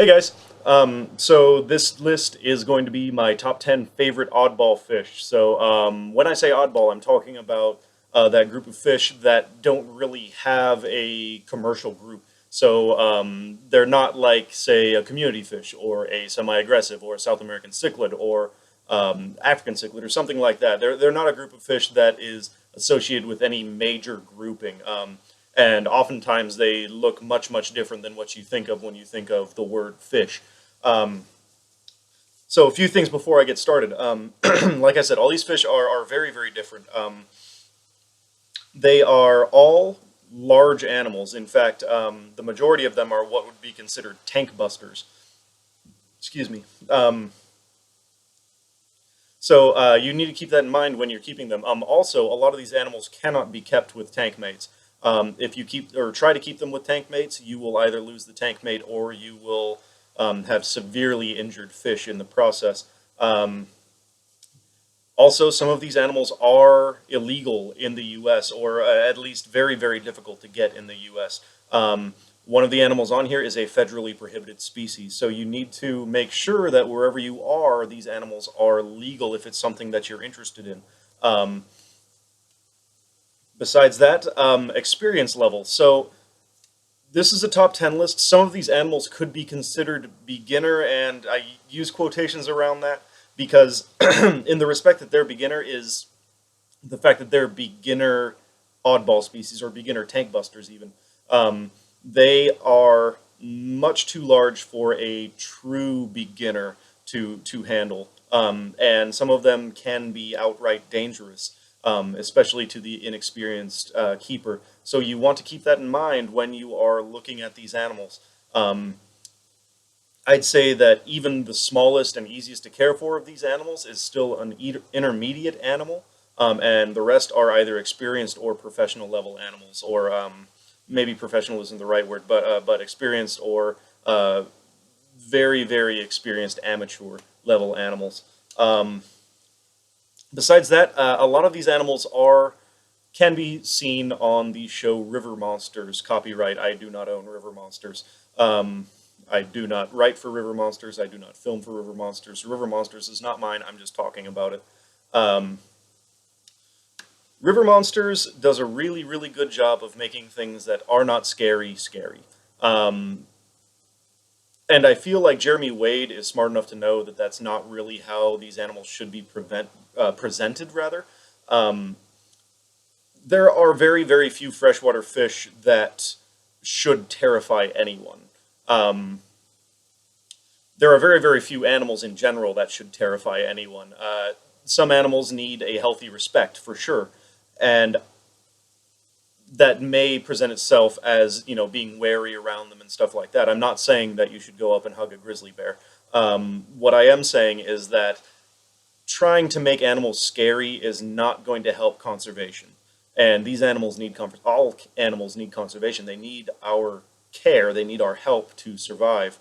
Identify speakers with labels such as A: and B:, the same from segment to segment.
A: Hey guys, so this list is going to be my top 10 favorite oddball fish. So when I say oddball, I'm talking about that group of fish that don't really have a commercial group. So they're not like, say, a community fish or a semi-aggressive or a South American cichlid or African cichlid or something like that. They're not a group of fish that is associated with any major grouping. And oftentimes they look much, much different than what you think of when you think of the word fish. Um, so a few things before I get started. Like I said, all these fish are very, very different. They are all large animals. In fact, the majority of them are what would be considered tank busters. Excuse me. So you need to keep that in mind when you're keeping them. Also, a lot of these animals cannot be kept with tank mates. If you keep or try to keep them with tank mates, you will either lose the tank mate or you will have severely injured fish in the process. Also, some of these animals are illegal in the U.S. or at least very, very difficult to get in the U.S. One of the animals on here is a federally prohibited species, so you need to make sure that wherever you are, these animals are legal if it's something that you're interested in. Besides that, experience level. So this is a top 10 list. Some of these animals could be considered beginner, and I use quotations around that because in the respect that they're beginner is the fact that they're beginner oddball species or beginner tank busters even. They are much too large for a true beginner to handle, and some of them can be outright dangerous, especially to the inexperienced keeper. So you want to keep that in mind when you are looking at these animals. I'd say that even the smallest and easiest to care for of these animals is still an intermediate animal, and the rest are either experienced or professional level animals, or maybe professional isn't the right word, but experienced or very, very experienced amateur level animals. Besides that, a lot of these animals can be seen on the show River Monsters. Copyright, I do not own River Monsters. I do not write for River Monsters. I do not film for River Monsters. River Monsters is not mine. I'm just talking about it. River Monsters does a really, really good job of making things that are not scary, scary. And I feel like Jeremy Wade is smart enough to know that that's not really how these animals should be presented, rather. There are very, very few freshwater fish that should terrify anyone. There are very, very few animals in general that should terrify anyone. Some animals need a healthy respect, for sure. And that may present itself as, being wary around them and stuff like that. I'm not saying that you should go up and hug a grizzly bear. What I am saying is that trying to make animals scary is not going to help conservation. And these animals need all animals need conservation. They need our care. They need our help to survive.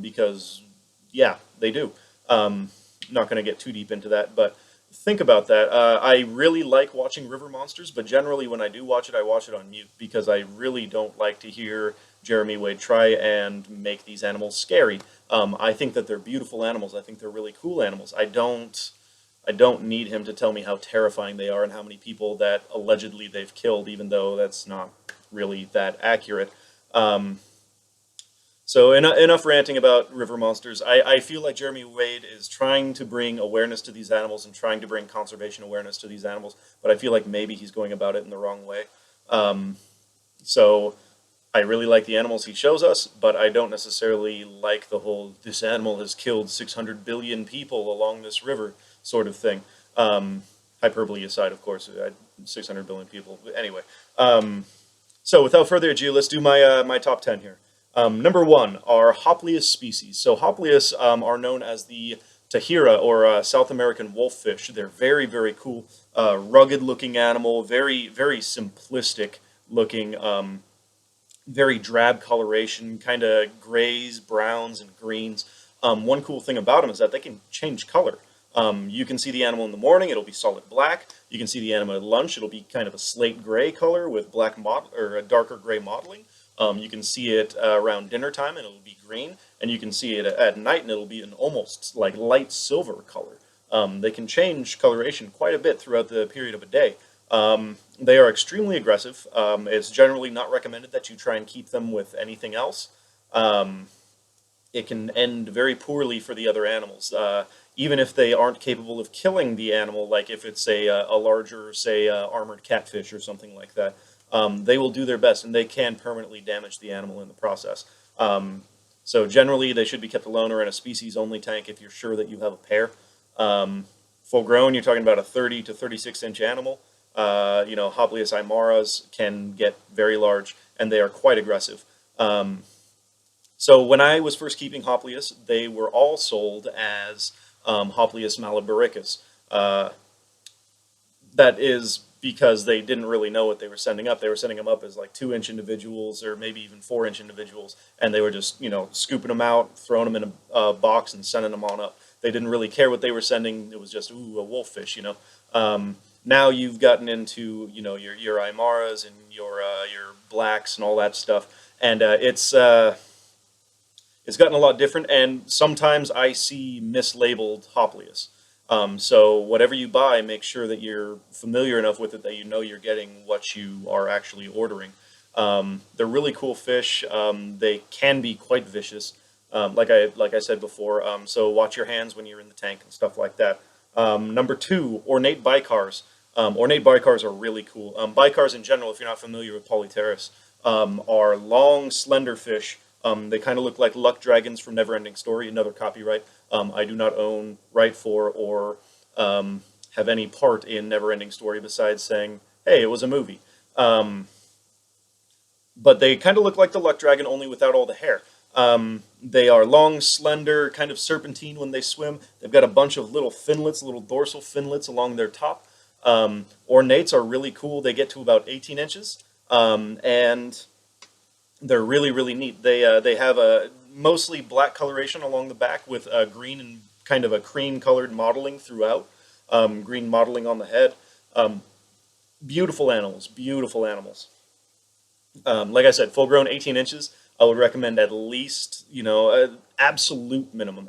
A: Because, yeah, they do. Not going to get too deep into that, but think about that. I really like watching River Monsters, but generally when I do watch it, I watch it on mute because I really don't like to hear Jeremy Wade try and make these animals scary. I think that they're beautiful animals. I think they're really cool animals. I don't need him to tell me how terrifying they are and how many people that allegedly they've killed, even though that's not really that accurate. So enough ranting about River Monsters. I feel like Jeremy Wade is trying to bring awareness to these animals and trying to bring conservation awareness to these animals, but I feel like maybe he's going about it in the wrong way. So I really like the animals he shows us, but I don't necessarily like the whole, this animal has killed 600 billion people along this river sort of thing. Hyperbole aside, of course, 600 billion people. Anyway, so without further ado, let's do my top 10 here. Number 1 are Hopless species. So Hopless are known as the Tahira, or South American wolffish. They're very, very cool, rugged-looking animal, very, very simplistic-looking, very drab coloration, kind of grays, browns, and greens. One cool thing about them is that they can change color. You can see the animal in the morning, it'll be solid black. You can see the animal at lunch, it'll be kind of a slate gray color with black or a darker gray mottling. You can see it around dinner time and it'll be green, and you can see it at night and it'll be an almost like light silver color. They can change coloration quite a bit throughout the period of a day. They are extremely aggressive. It's generally not recommended that you try and keep them with anything else. Um, it can end very poorly for the other animals. Even if they aren't capable of killing the animal, like if it's a larger, say, armored catfish or something like that, they will do their best and they can permanently damage the animal in the process. Um, so generally, they should be kept alone or in a species-only tank if you're sure that you have a pair. Full grown, you're talking about a 30 to 36-inch animal. Hoplias aimaras can get very large and they are quite aggressive. So when I was first keeping Hoplias, they were all sold as Hoplias malabaricus. Uh, that is because they didn't really know what they were sending up. They were sending them up as like 2-inch individuals or maybe even 4-inch individuals, and they were just scooping them out, throwing them in a box, and sending them on up. They didn't really care what they were sending. It was just ooh, a wolffish. Now you've gotten into your Aimaras and your blacks and all that stuff, and it's gotten a lot different, and sometimes I see mislabeled Hoplias. So whatever you buy, make sure that you're familiar enough with it that you know you're getting what you are actually ordering. They're really cool fish. They can be quite vicious, like I said before. So watch your hands when you're in the tank and stuff like that. Number two, ornate bicars. Ornate bicars are really cool. Bicars in general, if you're not familiar with Polyteris, are long, slender fish. They kind of look like luck dragons from Neverending Story, another copyright. I do not own right for or have any part in Neverending Story besides saying, hey, it was a movie. But they kind of look like the luck dragon, only without all the hair. They are long, slender, kind of serpentine when they swim. They've got a bunch of little finlets, little dorsal finlets along their top. Ornates are really cool. They get to about 18 inches. And they're really, really neat. They have a mostly black coloration along the back with green and kind of a cream-colored modeling throughout. Green modeling on the head. Beautiful animals, beautiful animals. Like I said, full-grown 18 inches. I would recommend at least, absolute minimum.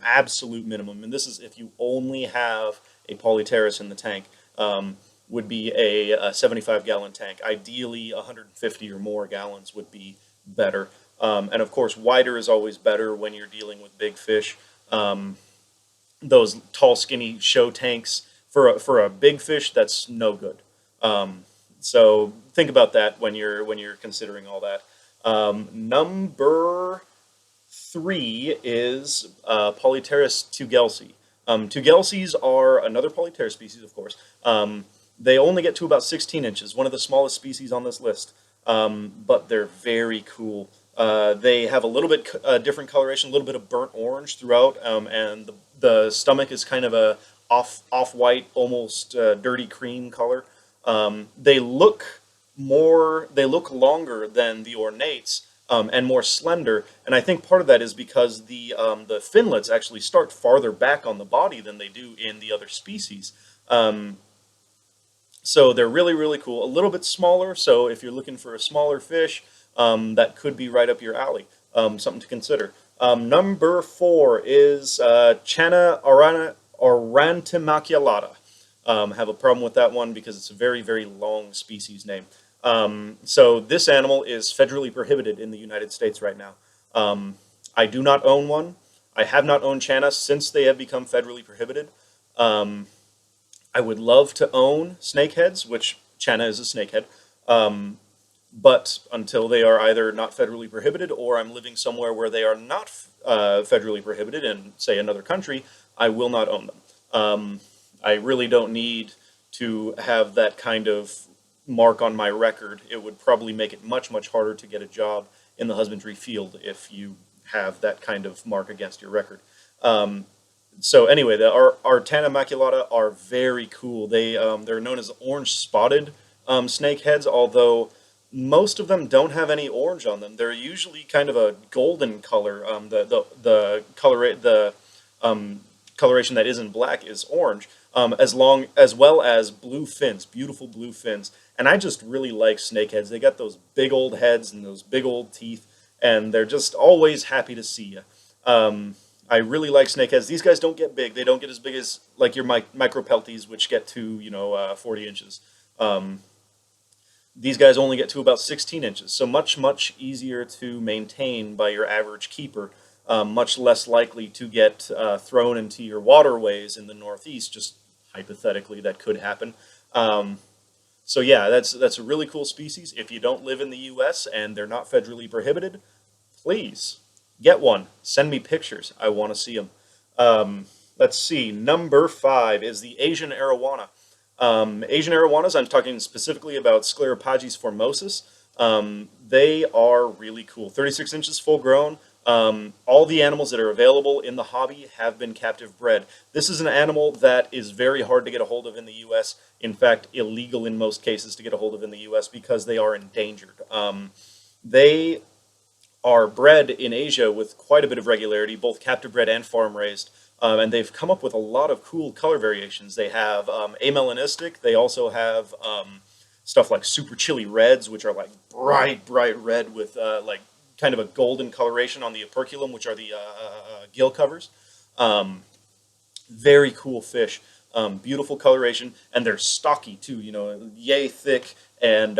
A: And this is if you only have a Polyteris in the tank. Would be a 75-gallon tank. Ideally, 150 or more gallons would be better. And of course, wider is always better when you're dealing with big fish. Those tall, skinny show tanks for a big fish, that's no good. So think about that when you're considering all that. Number three is Polyteris tugelsi. Tugelsis are another Polyteris species, of course. They only get to about 16 inches, one of the smallest species on this list. But they're very cool. They have a little bit different coloration, a little bit of burnt orange throughout, and the stomach is kind of a off-white, almost dirty cream color. They look longer than the ornates and more slender, and I think part of that is because the finlets actually start farther back on the body than they do in the other species. So they're really, really cool. A little bit smaller, so if you're looking for a smaller fish, that could be right up your alley. Something to consider. Number four is Channa arana Immaculata. Have a problem with that one because it's a very, very long species name. So this animal is federally prohibited in the United States right now. I do not own one. I have not owned Channa since they have become federally prohibited. I would love to own snakeheads, which Channa is a snakehead, but until they are either not federally prohibited or I'm living somewhere where they are not federally prohibited in, say, another country, I will not own them. I really don't need to have that kind of mark on my record. It would probably make it much, much harder to get a job in the husbandry field if you have that kind of mark against your record. So anyway, our Arana Immaculata are very cool. They're known as orange spotted snakeheads, although most of them don't have any orange on them. They're usually kind of a golden color. The coloration that isn't black is orange, as well as blue fins, beautiful blue fins. And I just really like snakeheads. They got those big old heads and those big old teeth, and they're just always happy to see you. I really like snakeheads. These guys don't get big. They don't get as big as like your micropelties, which get to 40 inches. Um, these guys only get to about 16 inches, so much easier to maintain by your average keeper. Much less likely to get thrown into your waterways in the Northeast. Just hypothetically, that could happen. Um, so yeah, that's a really cool species. If you don't live in the U.S. and they're not federally prohibited, please get one. Send me pictures. I want to see them. Let's see. Number 5 is the Asian Arowana. Asian arowanas, I'm talking specifically about Scleropagis formosus. They are really cool. 36 inches full grown. All the animals that are available in the hobby have been captive bred. This is an animal that is very hard to get a hold of in the U.S. In fact, illegal in most cases to get a hold of in the U.S. because they are endangered. They are bred in Asia with quite a bit of regularity, both captive bred and farm raised. And they've come up with a lot of cool color variations. They have amelanistic. They also have stuff like super chilly reds, which are like bright red with like kind of a golden coloration on the operculum, which are the gill covers. Um, Very cool fish. Beautiful coloration, and they're stocky too. Yay thick, and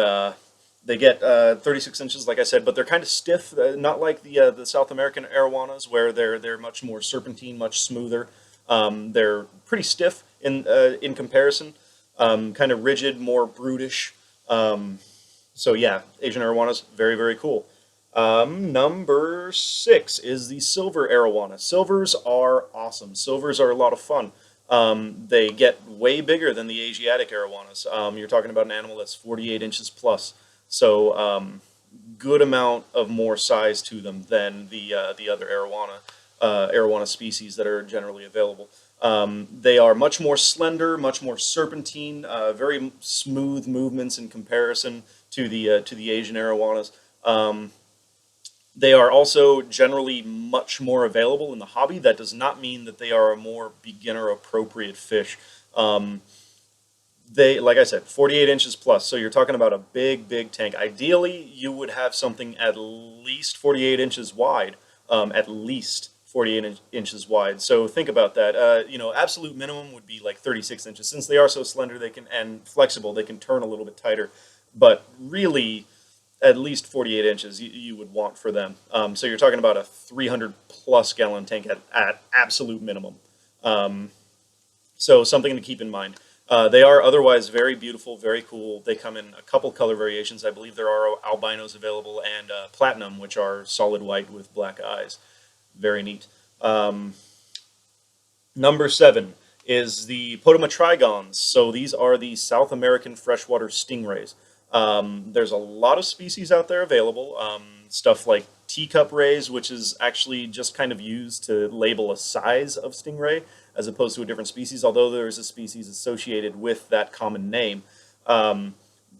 A: they get 36 inches, like I said, but they're kind of stiff, not like the South American arowanas, where they're much more serpentine, much smoother. They're pretty stiff in comparison, kind of rigid, more brutish. So yeah, Asian arowanas, very cool. Number 6 is the silver arowana. Silvers are awesome. Silvers are a lot of fun. They get way bigger than the Asiatic arowanas. You're talking about an animal that's 48 inches plus. So good amount of more size to them than the other arowana species that are generally available. They are much more slender, much more serpentine, very smooth movements in comparison to the Asian arowanas. They are also generally much more available in the hobby. That does not mean that they are a more beginner appropriate fish. They, like I said, 48 inches plus. So you're talking about a big tank. Ideally, you would have something at least 48 inches wide, at least 48 inches wide. So think about that. Absolute minimum would be like 36 inches. Since they are so slender, they can and flexible, they can turn a little bit tighter. But really, at least 48 inches you would want for them. So you're talking about a 300 plus gallon tank at absolute minimum. So something to keep in mind. They are otherwise very beautiful, very cool. They come in a couple color variations. I believe there are albinos available and platinum, which are solid white with black eyes. Very neat. Number 7 is the Potomatrigons. So these are the South American freshwater stingrays. There's a lot of species out there available. Stuff like teacup rays, which is actually just kind of used to label a size of stingray as opposed to a different species, although there is a species associated with that common name.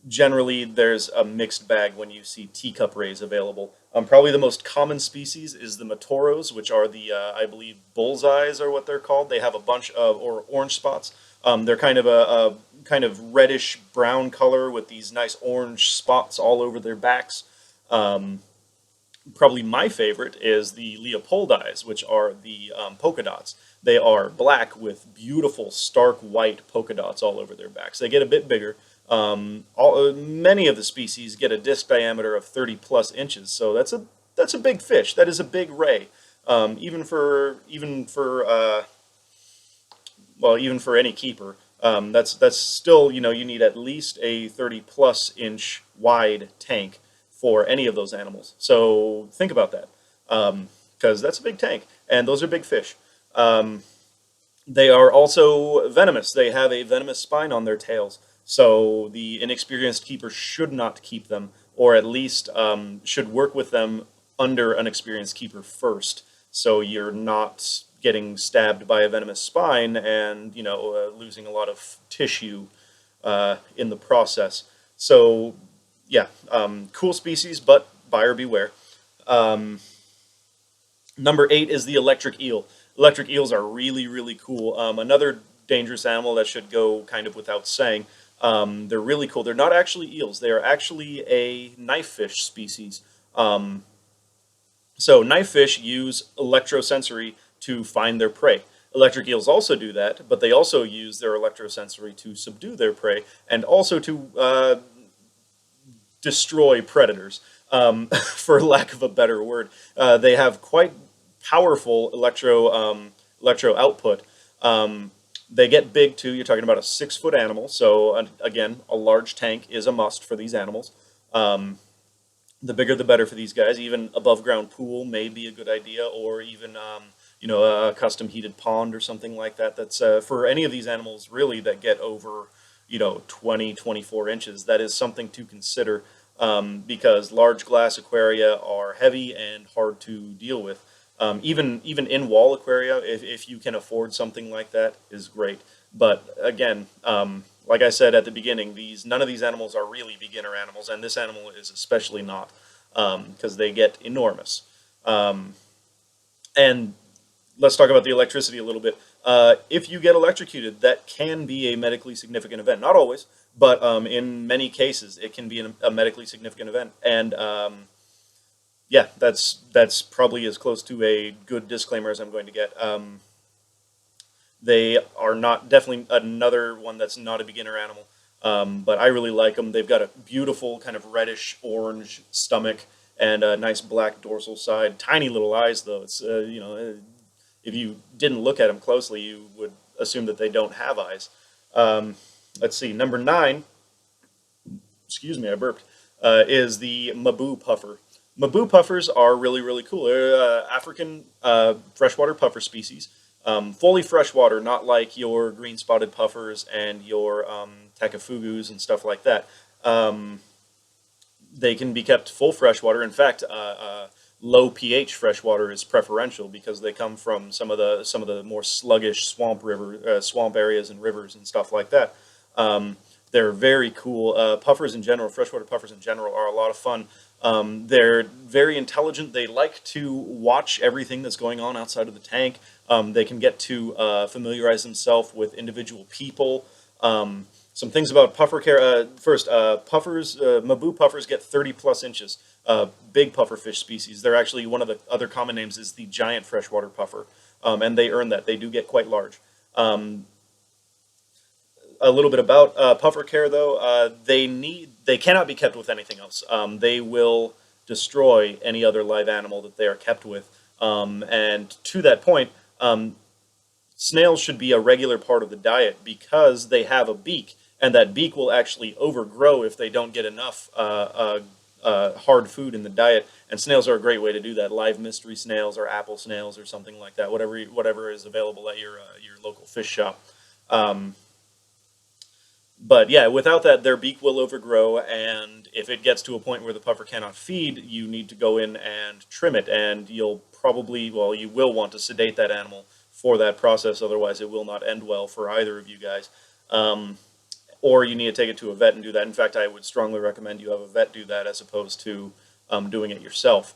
A: Generally, there's a mixed bag when you see teacup rays available. Probably the most common species is the Matoros, which are I believe, bullseyes are what they're called. They have a bunch of, or orange spots. They're kind of a kind of reddish brown color with these nice orange spots all over their backs. Probably my favorite is the Leopoldis, which are the polka dots. They are black with beautiful stark white polka dots all over their backs. They get a bit bigger. Many of the species get a disc diameter of 30 plus inches, so that's a big fish. That is a big ray, even for any keeper. That's still, you need at least a 30 plus inch wide tank for any of those animals. So think about that, because that's a big tank, and those are big fish. They are also venomous. They have a venomous spine on their tails, so the inexperienced keeper should not keep them, or at least should work with them under an experienced keeper first, so you're not getting stabbed by a venomous spine and losing a lot of tissue in the process. So yeah, cool species, but buyer beware. Number 8 is the electric eel. Electric eels are really cool. Another dangerous animal that should go kind of without saying. They're really cool. They're not actually eels. They are actually a knife fish species. So knife fish use electrosensory to find their prey. Electric eels also do that, but they also use their electrosensory to subdue their prey and also to destroy predators, for lack of a better word. They have quite powerful electro output. They get big too. You're talking about a 6 foot animal, so again, a large tank is a must for these animals. The bigger the better for these guys. Even above ground pool may be a good idea, or even a custom heated pond or something like that. That's for any of these animals really that get over 20, 24 inches. That is something to consider, because large glass aquaria are heavy and hard to deal with. Even in wall aquaria, if you can afford something like that, is great. But again, like I said at the beginning, none of these animals are really beginner animals, and this animal is especially not, because they get enormous. And let's talk about the electricity a little bit. If you get electrocuted, that can be a medically significant event. Not always, but in many cases, it can be a medically significant event. And yeah, that's probably as close to a good disclaimer as I'm going to get. They are not definitely another one that's not a beginner animal, but I really like them. They've got a beautiful kind of reddish orange stomach and a nice black dorsal side. Tiny little eyes, though. It's if you didn't look at them closely, you would assume that they don't have eyes. Let's see, number 9. Excuse me, I burped. Is the Mabu puffer. Mabu puffers are really, really cool. They're African freshwater puffer species. Fully freshwater, not like your green spotted puffers and your takafugus and stuff like that. They can be kept full freshwater. In fact, low pH freshwater is preferential because they come from some of the more sluggish swamp areas and rivers and stuff like that. They're very cool. Puffers in general, freshwater puffers in general, are a lot of fun. They're very intelligent. They like to watch everything that's going on outside of the tank. They can get to familiarize themselves with individual people. Some things about puffer care. First, Mabu puffers get 30 plus inches. Big pufferfish species. They're actually, one of the other common names is the giant freshwater puffer, and they earn that. They do get quite large. A little bit about puffer care, though. They cannot be kept with anything else. They will destroy any other live animal that they are kept with. And to that point, snails should be a regular part of the diet because they have a beak, and that beak will actually overgrow if they don't get enough hard food in the diet. And snails are a great way to do that. Live mystery snails or apple snails or something like that. Whatever is available at your local fish shop. But yeah, without that, their beak will overgrow, and if it gets to a point where the puffer cannot feed, you need to go in and trim it, and you will want to sedate that animal for that process, otherwise it will not end well for either of you guys. Or you need to take it to a vet and do that. In fact, I would strongly recommend you have a vet do that as opposed to doing it yourself.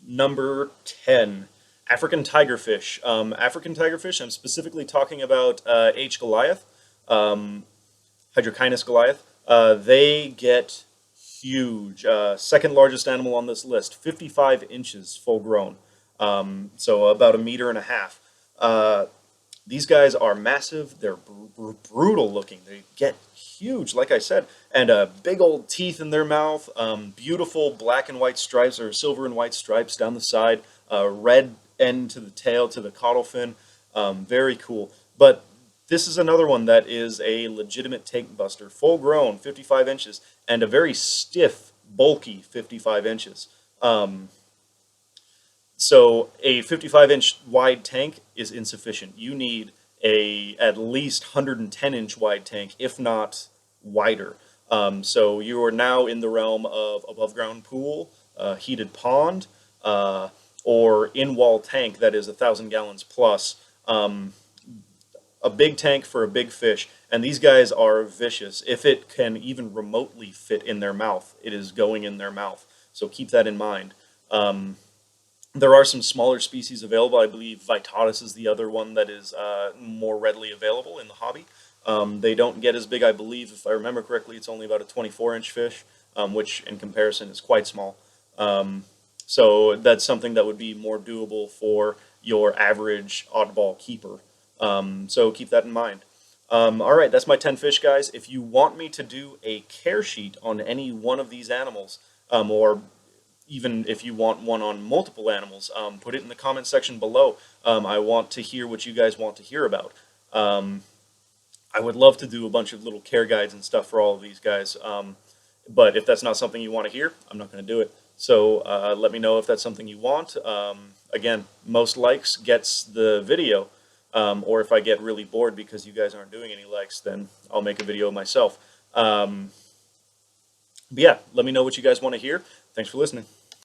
A: Number 10. African tigerfish. African tigerfish, I'm specifically talking about H. Goliath. Hydrochinus Goliath. They get huge. Second largest animal on this list, 55 inches full grown. So about 1.5 meters. These guys are massive. They're brutal looking. They get huge, like I said, and big old teeth in their mouth. Beautiful black and white stripes, or silver and white stripes down the side. Red end to the tail, to the caudal fin. Very cool. But this is another one that is a legitimate tank buster. Full grown, 55 inches, and a very stiff, bulky 55 inches. So a 55-inch wide tank is insufficient. You need at least 110-inch wide tank, if not wider. So you are now in the realm of above-ground pool, heated pond, or in-wall tank that is 1,000 gallons plus. A big tank for a big fish, and these guys are vicious. If it can even remotely fit in their mouth, it is going in their mouth. So keep that in mind. There are some smaller species available. I believe Vitatus is the other one that is more readily available in the hobby. They don't get as big, I believe, if I remember correctly, it's only about a 24-inch fish, which in comparison is quite small. So that's something that would be more doable for your average oddball keeper. So keep that in mind. All right, that's my 10 fish, guys. If you want me to do a care sheet on any one of these animals, or even if you want one on multiple animals, put it in the comment section below. I want to hear what you guys want to hear about. I would love to do a bunch of little care guides and stuff for all of these guys. But if that's not something you want to hear, I'm not going to do it. So let me know if that's something you want. Again, most likes gets the video. Or if I get really bored because you guys aren't doing any likes, then I'll make a video myself. But yeah, let me know what you guys want to hear. Thanks for listening.